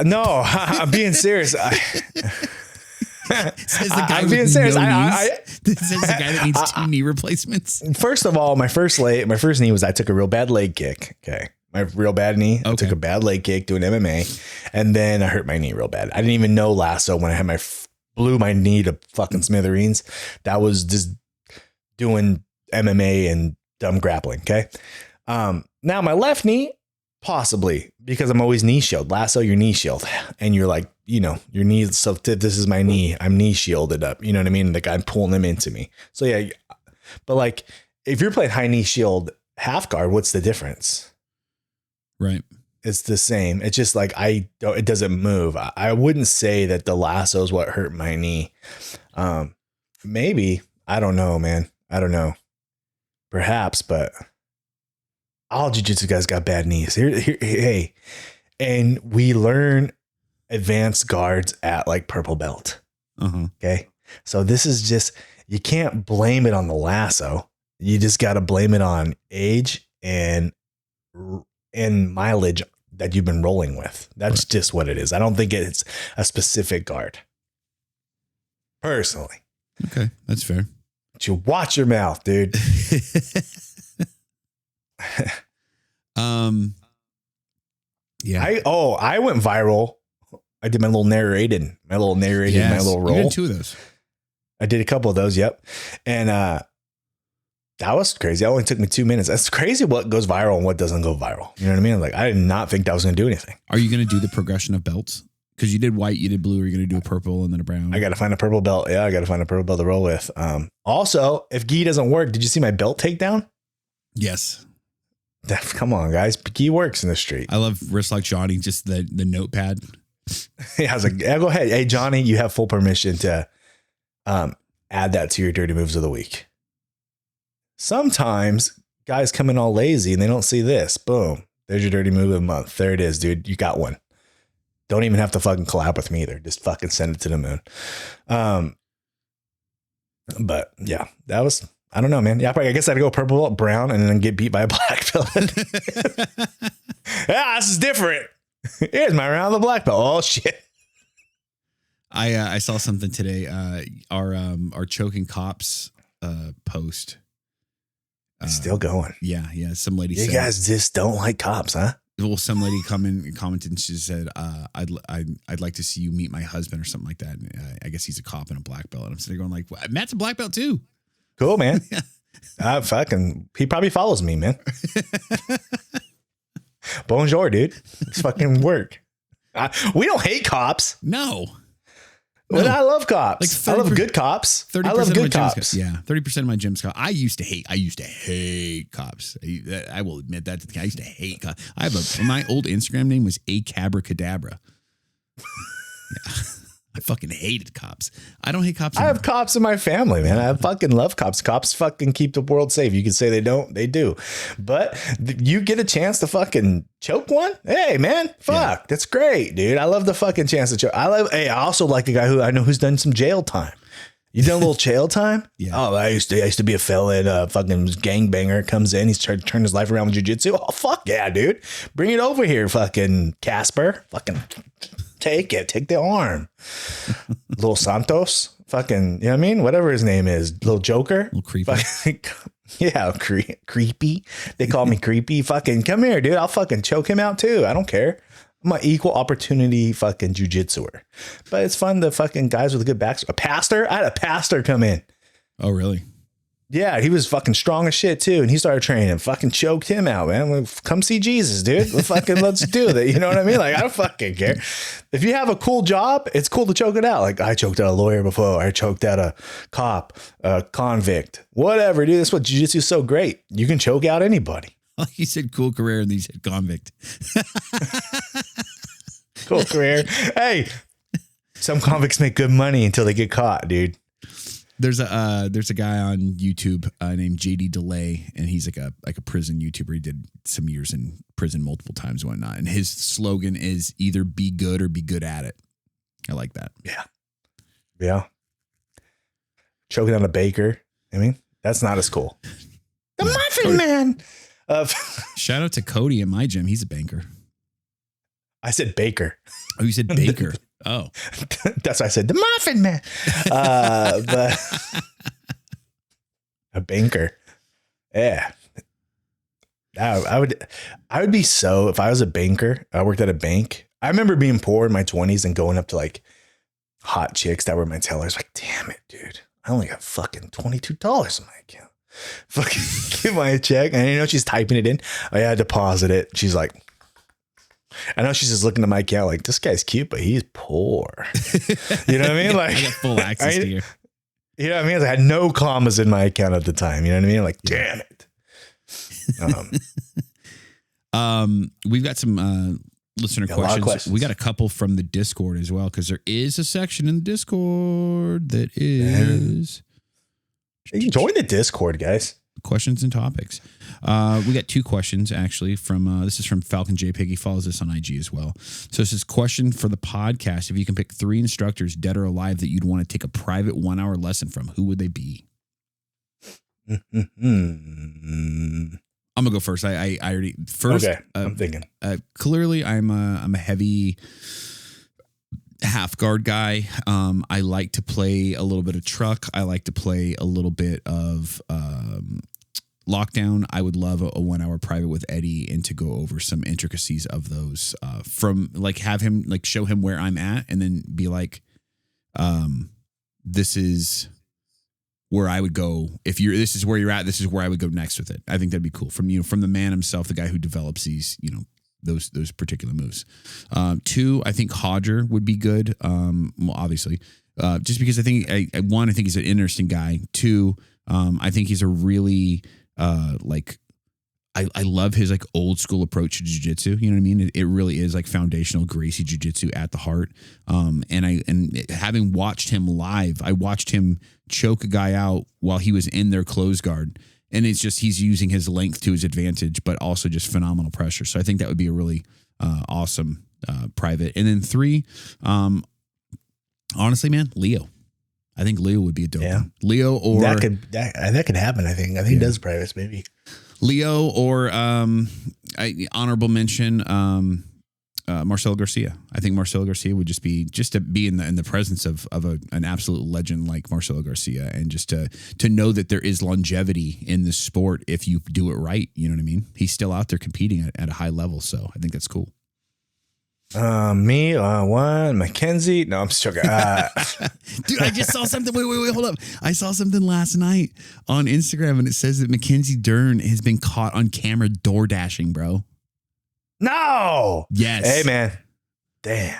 no, I'm being serious. Says the guy I'm being serious. This is the guy that needs 2 knee replacements. First of all, my first knee was I took a real bad leg kick. Okay. My real bad knee. Okay. I took a bad leg kick doing MMA, and then I hurt my knee real bad. I didn't even know lasso when I had blew my knee to fucking smithereens. That was just doing MMA and dumb grappling. Okay. Now my left knee, Possibly because I'm always knee shield. Lasso your knee shield, and you're like, your knees. So this is my knee. I'm knee shielded up. You know what I mean? Like I'm pulling them into me. So yeah, but like if you're playing high knee shield half guard, what's the difference? Right. It's the same. It's just like it doesn't move. I wouldn't say that the lasso is what hurt my knee. Maybe. I don't know, man. I don't know. Perhaps, but all jiu-jitsu guys got bad knees. Hey, and we learn advanced guards at like purple belt. Okay. So this is just, you can't blame it on the lasso. You just got to blame it on age and mileage that you've been rolling with. That's just what it is. I don't think it's a specific guard. Personally. Okay. That's fair. But you watch your mouth, dude. Yeah. I went viral. I did my little narrating, my little roll. You did 2 of those. I did a couple of those. Yep. And, that was crazy. It only took me 2 minutes. That's crazy what goes viral and what doesn't go viral. You know what I mean? Like, I did not think that was going to do anything. Are you going to do the progression of belts? Because you did white, you did blue. Are you going to do a purple and then a brown? I got to find a purple belt. Yeah, I got to find a purple belt to roll with. Also, if gi doesn't work, did you see my belt takedown? Yes. Come on, guys. Gi works in the street. I love wrist like Johnny, just the notepad. Yeah, I was like, yeah, go ahead. Hey, Johnny, you have full permission to add that to your dirty moves of the week. Sometimes guys come in all lazy and they don't see this. Boom. There's your dirty move of the month. There it is, dude. You got one. Don't even have to fucking collab with me either. Just fucking send it to the moon. But yeah, that was, I don't know, man. Yeah, I guess I'd go purple belt, brown, and then get beat by a black belt. Yeah, this is different. Here's my round of the black belt. Oh shit. I saw something today. Our choking cops post. Still going. Yeah. Some lady you said, guys just don't like cops, huh? Well, some lady commented and she said, I'd like to see you meet my husband or something like that. And, I guess he's a cop and a black belt. And I'm sitting there going like, well, Matt's a black belt too. Cool, man. He probably follows me, man. Bonjour, dude. It's fucking work. We don't hate cops. No. But I love cops. Like I love good cops. 30% I love good cops. Yeah, 30% of my gym's cops. I used to hate cops. I will admit that. I used to hate cops. My old Instagram name was Acabracadabra. Yeah. I fucking hated cops. I don't hate cops. I have cops in my family, man. I fucking love cops. Cops fucking keep the world safe. You can say they don't, they do. But you get a chance to fucking choke one. Hey, man, fuck. Yeah. That's great, dude. I love the fucking chance to choke. I also like a guy who I know who's done some jail time. You done a little jail time? Yeah. Oh, I used to be a felon, fucking gangbanger comes in. He's trying to turn his life around with jiu-jitsu. Oh, fuck yeah, dude. Bring it over here, fucking Casper. Fucking take it. Take the arm. Little Santos. Fucking, you know what I mean? Whatever his name is. Little Joker. Little creepy. Yeah, creepy. They call me creepy. Fucking come here, dude. I'll fucking choke him out too. I don't care. I'm an equal opportunity fucking jujitsuer. But it's fun to fucking guys with a good backstory. A pastor? I had a pastor come in. Oh, really? Yeah, he was fucking strong as shit too. And he started training. Fucking choked him out, man. Well, come see Jesus, dude. Let's do that. You know what I mean? Like, I don't fucking care. If you have a cool job, it's cool to choke it out. Like, I choked out a lawyer before. I choked out a cop, a convict, whatever, dude. That's what jiu-jitsu is so great. You can choke out anybody. He said cool career and then he said convict. Cool career. Hey, some convicts make good money until they get caught, dude. There's a guy on YouTube named JD Delay, and he's like a prison YouTuber. He did some years in prison multiple times and whatnot. And his slogan is either be good or be good at it. I like that. Yeah. Choking on a baker. I mean, that's not as cool. The Muffin Cody. Man. Shout out to Cody in my gym. He's a banker. I said baker. Oh, you said baker. Oh, that's why I said the Muffin Man. But a banker. Yeah. I would be so, if I was a banker, I worked at a bank. I remember being poor in my 20s and going up to like hot chicks that were my tellers. Like, damn it, dude. I only got fucking $22 in my account. Fucking give my check. And you know, she's typing it in. I deposit it. She's like, I know she's just looking at my account like, this guy's cute, but he's poor. You know what I mean? Like, I got full access to you. You know what I mean? I had no commas in my account at the time. You know what I mean? I'm like, damn it. We've got some listener questions. We got a couple from the Discord as well, because there is a section in the Discord that is. Join the Discord, guys. Questions and topics. We got 2 questions actually from this is from Falcon J Pig. He follows us on IG as well. So this is question for the podcast: if you can pick 3 instructors, dead or alive, that you'd want to take a private 1-hour lesson from, who would they be? I'm gonna go first. I already first. Okay, I'm thinking. Clearly, I'm a heavy half guard guy. I like to play a little bit of truck. I like to play a little bit of lockdown. I would love a 1-hour private with Eddie and to go over some intricacies of those. From like have him like show him where I'm at, and then be like, this is where I would go. If this is where you're at, this is where I would go next with it. I think that'd be cool from the man himself, the guy who develops these, those particular moves. 2, I think Hodger would be good. Well, obviously, just because I think I think he's an interesting guy. 2, I think he's a really I love his like old school approach to jiu-jitsu. You know what I mean? It really is like foundational Gracie jiu-jitsu at the heart. And having watched him live, I watched him choke a guy out while he was in their close guard. And it's just, he's using his length to his advantage, but also just phenomenal pressure. So I think that would be a really awesome private. And then 3, honestly, man, Leo. I think Leo would be a dope one. Leo or that could happen. I think he does privates, maybe. Leo or honorable mention Marcelo Garcia. I think Marcelo Garcia would just to be in the presence of an absolute legend like Marcelo Garcia, and just to know that there is longevity in this sport if you do it right. You know what I mean? He's still out there competing at a high level, so I think that's cool. Me, one, Mackenzie. No, I'm just joking. Dude, I just saw something. Wait, hold up. I saw something last night on Instagram, and it says that Mackenzie Dern has been caught on camera door dashing, bro. No. Yes. Hey, man. Damn.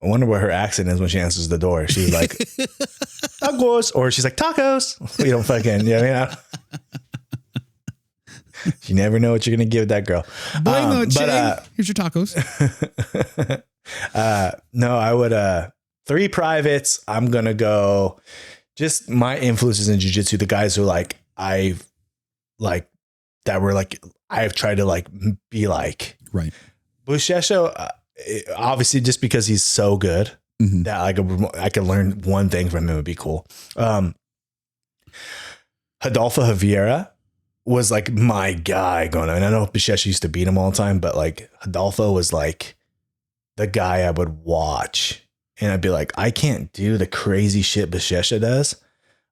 I wonder what her accent is when she answers the door. She's like, tacos, or she's like, tacos. You don't fucking, you know what I mean? You never know what you're going to give that girl. But here's your tacos. No, I would, 3 privates. I'm going to go just my influences in jiu-jitsu. The guys who I've tried to be like, right. Bushesho, obviously just because he's so good that I could learn one thing from him would be cool. Adolfo Javiera was like my guy going on. And I know Bushesho used to beat him all the time, but like Adolfo was like the guy I would watch, and I'd be like, I can't do the crazy shit Bushesho does.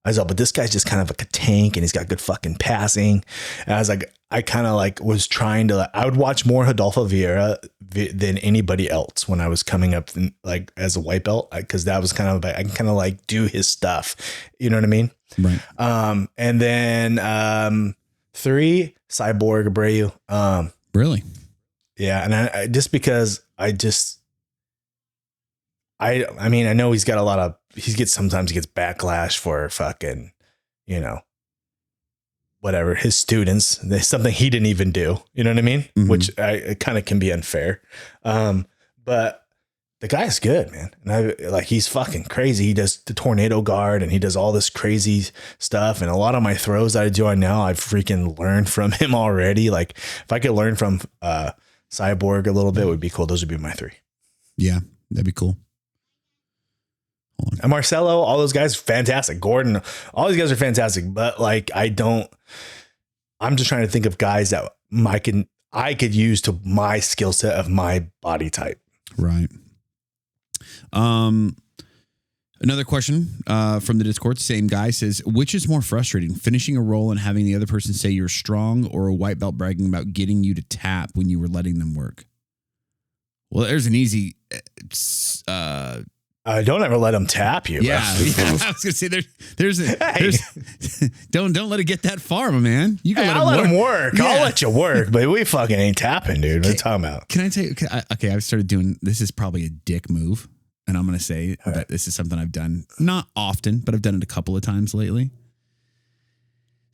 I was like, but this guy's just kind of like a tank, and he's got good fucking passing. And I was like, I kind of like was trying to, I would watch more Adolfo Vieira than anybody else when I was coming up like as a white belt, because that was kind of, I can kind of like do his stuff. You know what I mean? Right. And then 3, Cyborg Abreu. Really? Yeah. And I just because I mean, I know he's got a lot of, sometimes he gets backlash for fucking, whatever, his students. There's something he didn't even do. You know what I mean? Mm-hmm. Which it kind of can be unfair. But the guy's good, man. And he's fucking crazy. He does the tornado guard and he does all this crazy stuff. And a lot of my throws that I do on now, I've freaking learned from him already. Like if I could learn from Cyborg a little bit, it would be cool. Those would be my 3. Yeah, that'd be cool. And Marcelo, all those guys, fantastic. Gordon, all these guys are fantastic. But I'm just trying to think of guys that I could use to my skill set of my body type. Right. Another question from the Discord, same guy says, which is more frustrating, finishing a roll and having the other person say you're strong, or a white belt bragging about getting you to tap when you were letting them work? Well, there's an easy Don't ever let them tap you. Yeah, bro. yeah. I was gonna say there's don't let it get that far, my man. You can I'll let them work. Yeah. I'll let you work, but we fucking ain't tapping, dude. What are you talking about? Can I tell you? Okay, I've started doing this. Is probably a dick move, and I'm gonna say that this is something I've done not often, but I've done it a couple of times lately.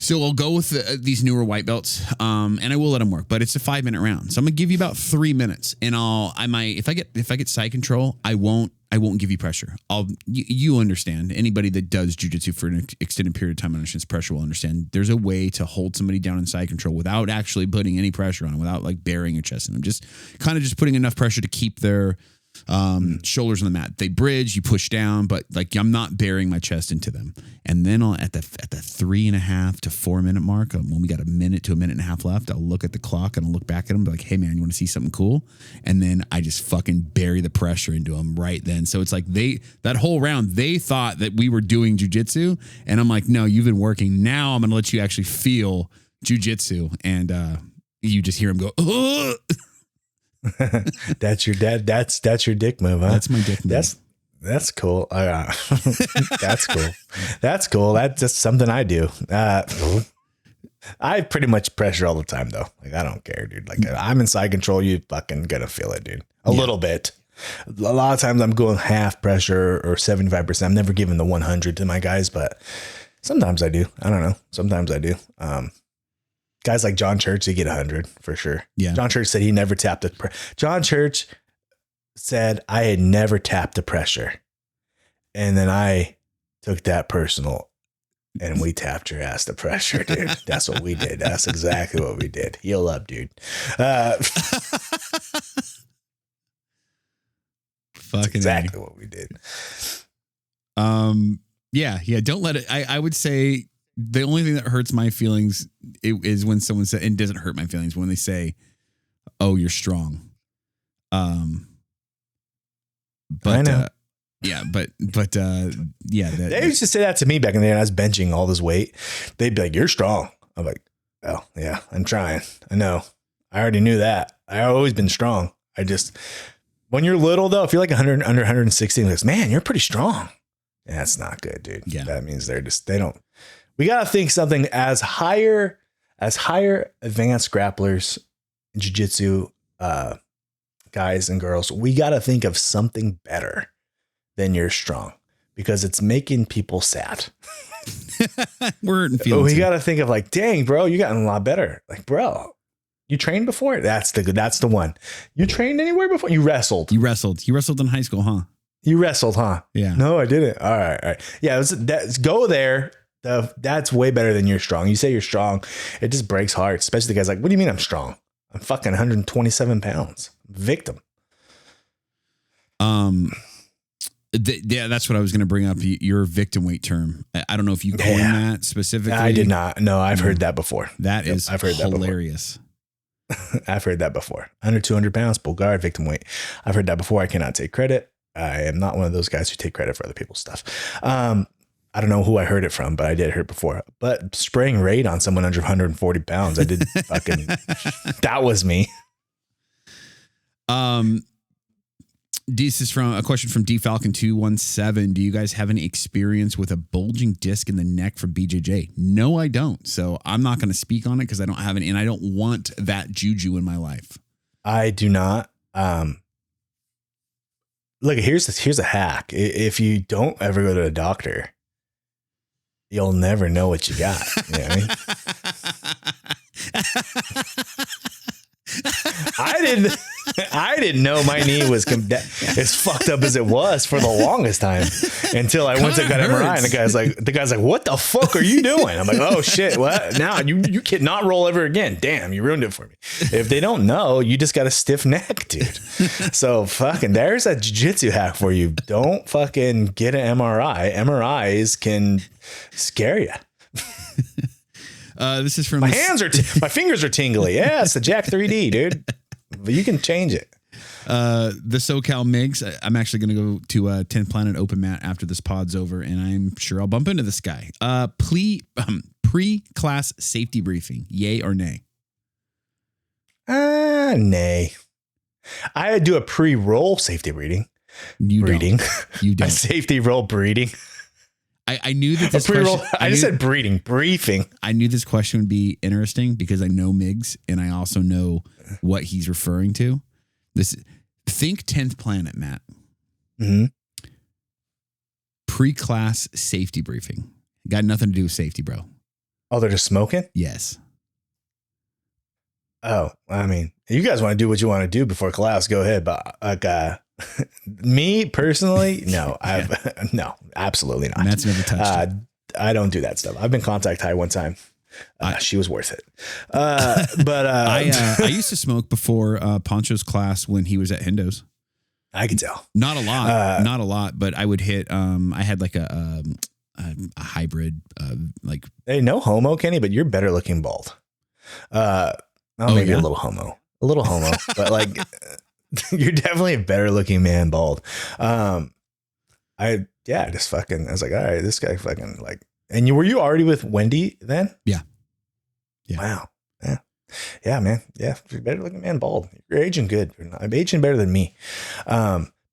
So I'll go with these newer white belts, and I will let them work, but it's a 5-minute round. So I'm gonna give you about 3 minutes, and if I get side control, I won't give you pressure. You understand. Anybody that does jiu-jitsu for an extended period of time understands pressure will understand. There's a way to hold somebody down in side control without actually putting any pressure on them, without like burying your chest in them. Just kind of just putting enough pressure to keep their shoulders on the mat. They bridge, you push down, but like I'm not burying my chest into them. And then at the 3.5 to 4 minute mark, when we got a minute to a minute and a half left, I'll look at the clock and I'll look back at them and be like, hey man, you want to see something cool? And then I just fucking bury the pressure into them right then. So it's like that whole round, they thought that we were doing jujitsu, and I'm like, no, you've been working. Now I'm going to let you actually feel jujitsu. And you just hear them go, ugh! That's your dad. That's your dick move, huh? That's my dick move. That's cool. That's cool. That's cool. That's just something I do. I pretty much pressure all the time though. Like I don't care, dude. Like I'm in side control. You fucking gonna feel it, dude. A little bit. A lot of times I'm going half pressure or 75%. I'm never giving the 100 to my guys, but sometimes I do. I don't know. Sometimes I do. Guys like John Church, they get 100 for sure. Yeah. John Church said he never tapped the John Church said I had never tapped the pressure. And then I took that personal and we tapped your ass to pressure, dude. That's what we did. That's exactly what we did. Heal up, dude. Fucking exactly what we did. Yeah. Don't let it. I would say the only thing that hurts my feelings is when someone says, and doesn't hurt my feelings, when they say, "Oh, you're strong." But I know. yeah. They used to say that to me back in the day. I was benching all this weight. They'd be like, "You're strong." I'm like, "Oh yeah, I'm trying. I know. I already knew that. I've always been strong. I just when you're little though, if you're like 100 under 160, like, man, you're pretty strong. Yeah, that's not good, dude. Yeah, that means they don't. We got to think something as higher advanced grapplers, jiu-jitsu guys and girls. We got to think of something better than you're strong because it's making people sad. We're hurting feelings. We got to think of like, dang, bro, you gotten a lot better. Like, bro, you trained before? That's the one. You trained anywhere before? You wrestled. You wrestled in high school, huh? You wrestled, huh? Yeah. No, I didn't. All right. Yeah, go there. That's way better than you're strong. You say you're strong, it just breaks hearts, especially the guys like, what do you mean I'm strong? I'm fucking 127 pounds. Victim. Yeah, that's what I was going to bring up. Your victim weight term. I don't know if you coined that specifically. I did not. No, I've heard that before. I've heard hilarious. That before. I've heard that before. Under 200 pounds, pull guard, victim weight. I've heard that before. I cannot take credit. I am not one of those guys who take credit for other people's stuff. I don't know who I heard it from, but I did hear it before. But spraying raid on someone under 140 pounds, I did fucking, that was me. This is from a question from D Falcon 217. Do you guys have any experience with a bulging disc in the neck from BJJ? No, I don't. So I'm not going to speak on it because I don't have any, and I don't want that juju in my life. I do not. Look, here's a hack. If you don't ever go to a doctor, you'll never know what you got. You know what I mean? I didn't know my knee was as fucked up as it was for the longest time until I went to got MRI, and the guy's like, what the fuck are you doing? I'm like, oh shit, what? Now you cannot roll ever again. Damn, you ruined it for me. If they don't know, you just got a stiff neck, dude. So fucking there's a jiu-jitsu hack for you. Don't fucking get an MRI. MRIs can scare you. This is from my fingers are tingly. Yeah, it's the Jack 3D, dude. But you can change it. The SoCal Migs. I'm actually going to go to a 10 Planet Open Mat after this pod's over, and I'm sure I'll bump into this guy. Pre-class safety briefing, yay or nay? Nay. I do a pre-roll safety briefing. You breeding. Don't. You don't. A safety roll breeding. I knew that this question, I just said breeding, briefing. I knew this question would be interesting because I know Miggs and I also know what he's referring to. Think 10th Planet, Matt. Mm-hmm. Pre-class safety briefing. Got nothing to do with safety, bro. Oh, they're just smoking? Yes. Oh, I mean, you guys want to do what you want to do before class, go ahead. But me personally, no, no, absolutely not. Matt's never touched it. I don't do that stuff. I've been contact high one time. She was worth it. But I used to smoke before Poncho's class when he was at Hendo's. I can tell. Not a lot, but I would hit. I had like a hybrid, like. Hey, no homo, Kenny, but you're better looking bald. Maybe a little homo, but like you're definitely a better looking man bald. I was like, all right, this guy fucking like, and were you already with Wendy then? Yeah. Wow. Yeah, man. Yeah. You're better looking man bald. You're aging good. I'm aging better than me.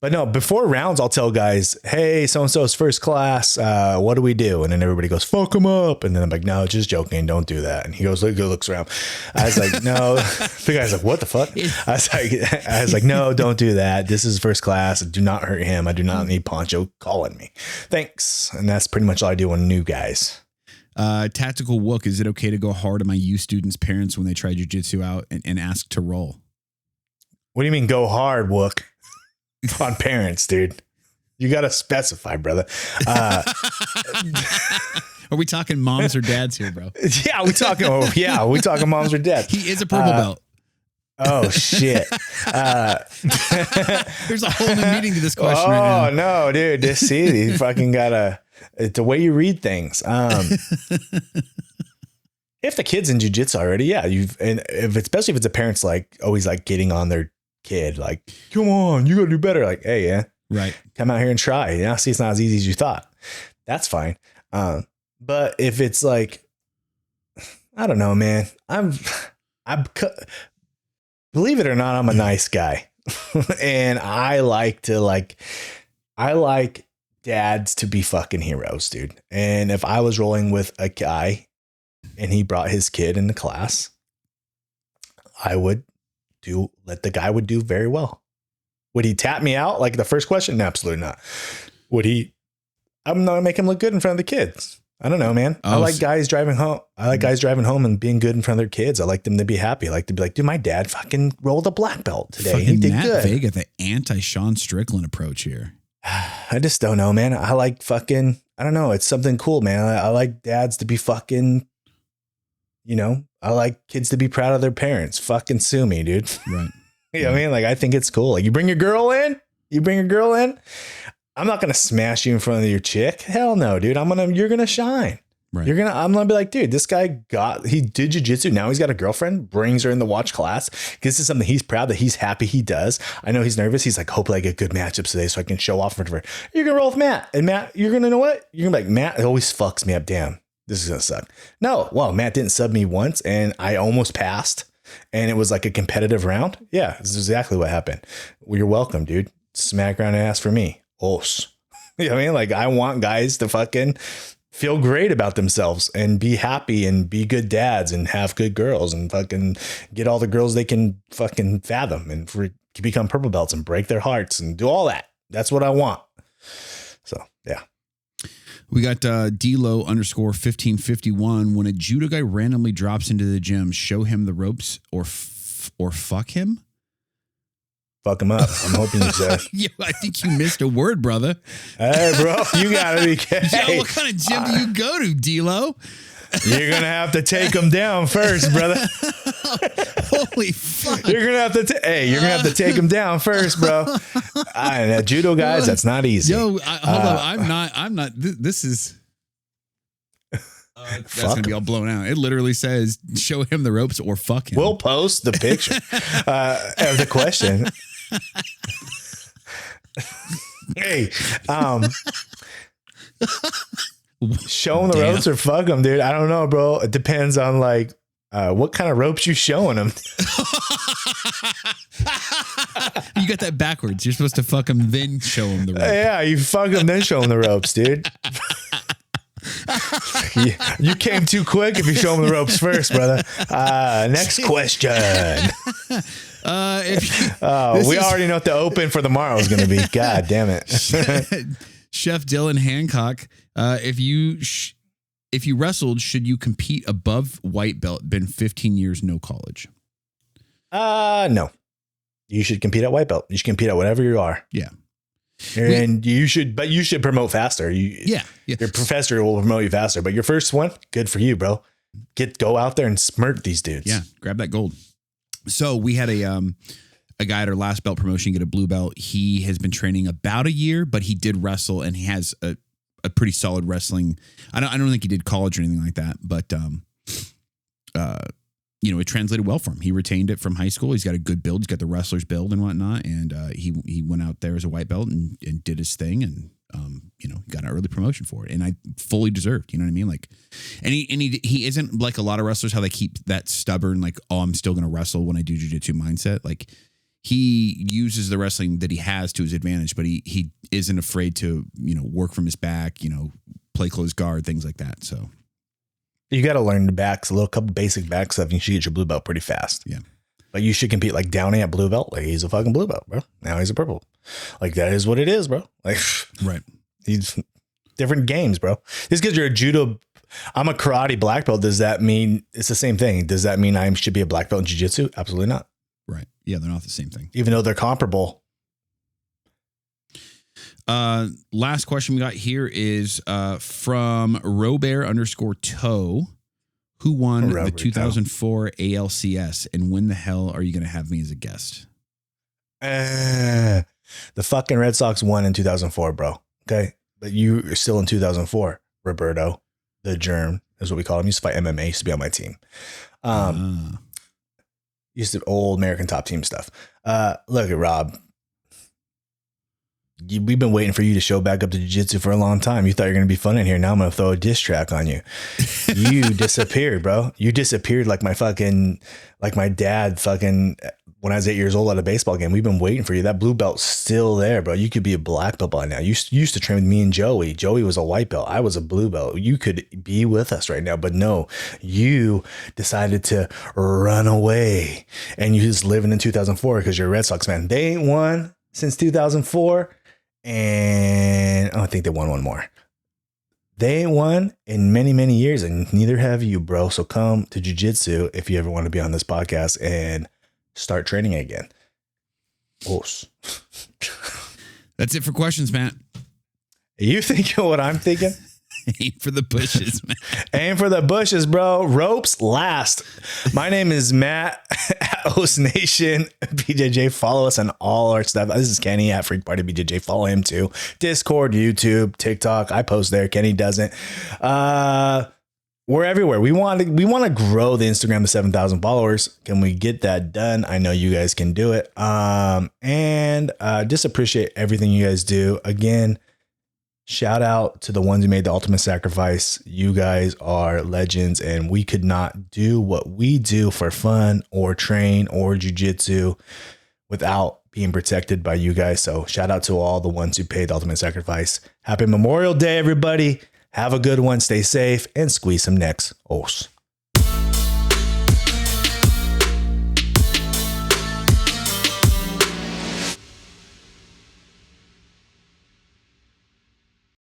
But no, before rounds, I'll tell guys, hey, so-and-so's first class. What do we do? And then everybody goes, fuck him up. And then I'm like, no, just joking. Don't do that. And he goes, looks around. I was like, no. The guy's like, what the fuck? I was like, no, don't do that. This is first class. Do not hurt him. I do not need Poncho calling me. Thanks. And that's pretty much all I do on new guys. Tactical Wook. Is it okay to go hard on my U students' parents when they try jiu-jitsu out and ask to roll? What do you mean go hard, Wook? On parents, dude. You got to specify, brother. Are we talking moms or dads here, bro? Yeah, we talking moms or dads. He is a purple belt. Oh shit. There's a whole new meaning to this question right now. Oh no, dude. Just see, you fucking it's the way you read things. If the kid's in jiu-jitsu already, yeah, especially if it's a parent's like always like getting on their kid, like, come on, you gotta do better. Like, hey, yeah, right. Come out here and try. Yeah, see, it's not as easy as you thought. That's fine. But if it's like, I don't know, man, I'm believe it or not, I'm a nice guy, and I like dads to be fucking heroes, dude. And if I was rolling with a guy and he brought his kid into class, the guy would do very well. Would he tap me out like the first question? No, absolutely not. I'm not gonna make him look good in front of the kids. I don't know, man. I like guys driving home. I like guys driving home and being good in front of their kids. I like them to be happy. I like to be like, dude, my dad fucking rolled a black belt today. Fucking he did Matt good. Vega, the anti-Sean Strickland approach here. I just don't know, man. I like fucking, I don't know. It's something cool, man. I like dads to be fucking, I like kids to be proud of their parents. Fucking sue me, dude. Right. You know what I mean? Like, I think it's cool. Like, you bring your girl in. I'm not going to smash you in front of your chick. Hell no, dude. You're going to shine. Right. I'm going to be like, dude, this guy he did jiu-jitsu. Now he's got a girlfriend, brings her in to watch class. This is something he's proud that he's happy he does. I know he's nervous. He's like, hopefully I get good matchups today so I can show off in front of her. You're going to roll with Matt. And Matt, you're going to know what? You're going to be like, Matt, it always fucks me up. Damn, this is going to suck. No, well, Matt didn't sub me once and I almost passed. And it was like a competitive round. Yeah, this is exactly what happened. Well, you're welcome, dude. Smack around and ask for me. Os. You know what I mean? Like, I want guys to fucking feel great about themselves and be happy and be good dads and have good girls and fucking get all the girls they can fucking fathom and become purple belts and break their hearts and do all that. That's what I want. So, yeah. We got Dlo_1551. When a judo guy randomly drops into the gym, show him the ropes or fuck him. Fuck him up. I'm hoping you said. Yeah, I think you missed a word, brother. Hey, bro, you gotta be kidding. Yo, what kind of gym do you go to, Dlo? You're gonna have to take him down first, brother. Holy fuck! You're gonna have to take him down first, bro. Judo guys, that's not easy. Yo, hold on. I'm not. This is. That's gonna be all blown out. It literally says, "Show him the ropes or fuck him." We'll post the picture of the question. Hey, show him the ropes or fuck him, dude. I don't know, bro. It depends on like What kind of ropes you showing them? You got that backwards. You're supposed to fuck them, then show them the rope. Yeah, you fuck them, then show them the ropes, dude. You came too quick if you show them the ropes first, brother. Next question. We already know what the open for tomorrow is going to be. God damn it. Chef Dylan Hancock, if you wrestled, should you compete above white belt? Been 15 years, no college. No. You should compete at white belt. You should compete at whatever you are. Yeah. And you should promote faster. Yeah. Your professor will promote you faster, but your first one, good for you, bro. Go out there and smirk these dudes. Yeah. Grab that gold. So we had a guy at our last belt promotion get a blue belt. He has been training about a year, but he did wrestle and he has a pretty solid wrestling. I don't think he did college or anything like that, but it translated well for him. He retained it from high school. He's got a good build. He's got the wrestler's build and whatnot. And he went out there as a white belt and did his thing and got an early promotion for it. And I fully deserved, you know what I mean? Like, and he isn't like a lot of wrestlers, how they keep that stubborn, like, oh, I'm still going to wrestle when I do jiu-jitsu mindset. Like, he uses the wrestling that he has to his advantage, but he isn't afraid to, work from his back, play close guard, things like that. So you got to learn the backs, a couple basic back stuff. You should get your blue belt pretty fast. Yeah. But you should compete like Downey at blue belt. Like, he's a fucking blue belt, bro. Now he's a purple. Like, that is what it is, bro. Like, right. He's different games, bro. Just because you're a judo, I'm a karate black belt. Does that mean it's the same thing? Does that mean I should be a black belt in jiu-jitsu? Absolutely not. Right. Yeah. They're not the same thing. Even though they're comparable. Last question we got here is from Robert_Toe, who won the 2004 ALCS, and when the hell are you going to have me as a guest? The fucking Red Sox won in 2004, bro. Okay, but you are still in 2004. Roberto, the Germ, is what we call him. He used to fight MMA. Used to be on my team. Used to old American Top Team stuff. Look at Rob. We've been waiting for you to show back up to jiu-jitsu for a long time. You thought you were going to be fun in here. Now I'm going to throw a diss track on you. You disappeared, bro. You disappeared like my dad fucking, when I was 8 years old at a baseball game. We've been waiting for you. That blue belt's still there, bro. You could be a black belt by now. You used to train with me and Joey. Joey was a white belt. I was a blue belt. You could be with us right now, but no, you decided to run away and you just living in 2004 because you're a Red Sox fan. They ain't won since 2004. And I think they won one more. They ain't won in many, many years, and neither have you, bro. So come to jiu-jitsu if you ever want to be on this podcast and start training again. Os. That's it for questions, Matt. Are you thinking what I'm thinking? Aim for the bushes, man. Aim for the bushes, bro. Ropes last. My name is Matt at Os Nation BJJ. Follow us on all our stuff. This is Kenny at Freak Party BJJ. Follow him too. Discord, YouTube, TikTok. I post there. Kenny doesn't. We're everywhere. We want to grow the Instagram to 7,000 followers. Can we get that done? I know you guys can do it. And just appreciate everything you guys do. Again, shout out to the ones who made the ultimate sacrifice. You guys are legends, and we could not do what we do for fun or train or jiu-jitsu without being protected by you guys. So shout out to all the ones who paid the ultimate sacrifice. Happy Memorial Day, everybody. Have a good one. Stay safe and squeeze some necks. Os.